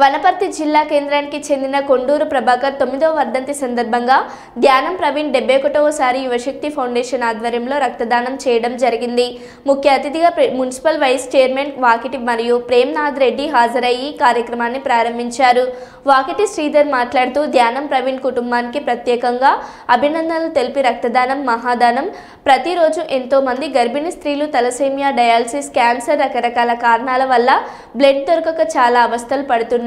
వనపర్తి జిల్లా కేంద్రానికి చెందిన కొండూరు ప్రభాకర్ 9వ వర్ధంతి సందర్భంగా ధ్యానం ప్రవీణ్ 71వసారి యువశక్తి ఫౌండేషన్ ఆధ్వర్యంలో రక్తదానం చేయడం జరిగింది. ముఖ్య అతిథిగా మున్సిపల్ వైస్ చైర్మన్ వాకిటి మరియు ప్రేమ్నాథ్ రెడ్డి హాజరయ్యి కార్యక్రమాన్ని ప్రారంభించారు. వాకిటి శ్రీధర్ మాట్లాడుతూ ధ్యానం ప్రవీణ్ కుటుంబానికి ప్రత్యేకంగా అభినందనలు తెలిపి రక్తదానం మహాదానం ప్రతిరోజు ఎంతో మంది గర్భిణీ స్త్రీలు తలసేమియా, డయాలసిస్, క్యాన్సర్ రకరకాల కారణాల వల్ల బ్లడ్ దొరకక చాలా అవస్థలు పడుతున్నారు.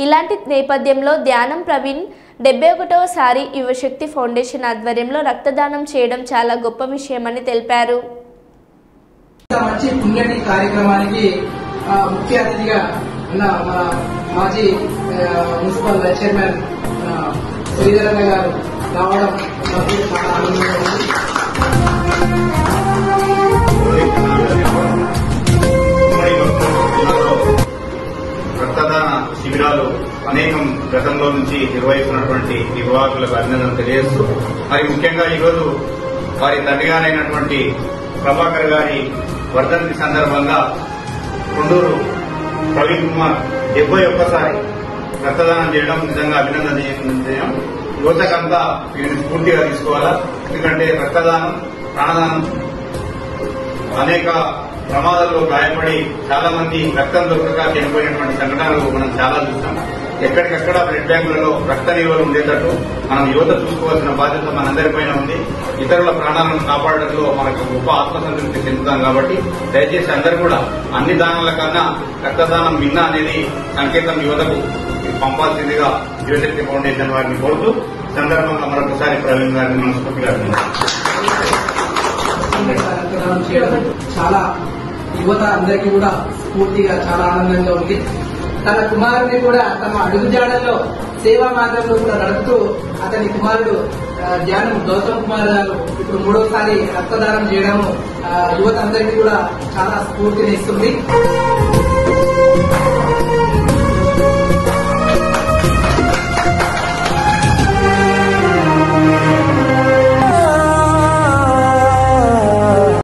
ఇలాంటి నేపథ్యంలో ధ్యానం ప్రవీణ్ 71వసారి యువశక్తి ఫౌండేషన్ ఆధ్వర్యంలో రక్తదానం చేయడం చాలా గొప్ప విషయమని తెలిపారు. కార్యక్రమానికి ముఖ్య అతిథిగా ఉన్న మన మాజీ మున్సిపల్ వైస్ చైర్మన్ శ్రీధరన్న గారు రావడం చాలా ఆనందంగా ఉంది. రక్తదాన శిబిరాలు అనేకం గతంలో నుంచి నిర్వహిస్తున్నటువంటి నిర్వాహకులకు అభినందనలు తెలియజేస్తూ మరి ముఖ్యంగా ఈరోజు వారి తండ్రిగారైనటువంటి ప్రభాకర్ గారి వర్ధంతి సందర్భంగా కొండూరు ప్రవీణ్ కుమార్ 71సారి రక్తదానం చేయడం నిజంగా అభినందనీయం. యువతకంతా వీరిని స్ఫూర్తిగా తీసుకోవాలా. ఎందుకంటే రక్తదానం, ప్రాణదానం అనేక ప్రమాదాల్లో గాయపడి చాలా మంది రక్తం దొరకక చనిపోయినటువంటి సంఘటనలు మనం చాలా చూస్తాం. ఎక్కడికక్కడ బ్లడ్ బ్యాంకులలో రక్త నిల్వలు ఉండేటట్టు మనం యువత చూసుకోవాల్సిన బాధ్యత మనందరిపైన ఉంది. ఇతరుల ప్రాణాలను కాపాడడంలో మనకు గొప్ప ఆత్మసంతృప్తి చెందుతాం. కాబట్టి దయచేసి అందరూ కూడా అన్ని దానాల కన్నా రక్తదానం మిన్న అనేది సంకేతం యువతకు పంపాల్సిందిగా యువశక్తి ఫౌండేషన్ వారిని కోరుతూ సందర్భంగా మరొకసారి ప్రవీణ్ గారిని మనస్ఫూర్తిగా చాలా యువత అందరికీ కూడా స్ఫూర్తిగా చాలా ఆనందంగా ఉంది. తన కుమారుని కూడా తమ అడుగుజాడల్లో సేవా మార్గంలో కూడా నడుపుతూ అతని కుమారుడు ధ్యానం గౌతమ్ కుమార్ గారు ఇప్పుడు 3వసారి రక్తదానం చేయడం యువత అందరికీ కూడా చాలా స్ఫూర్తిని ఇస్తుంది.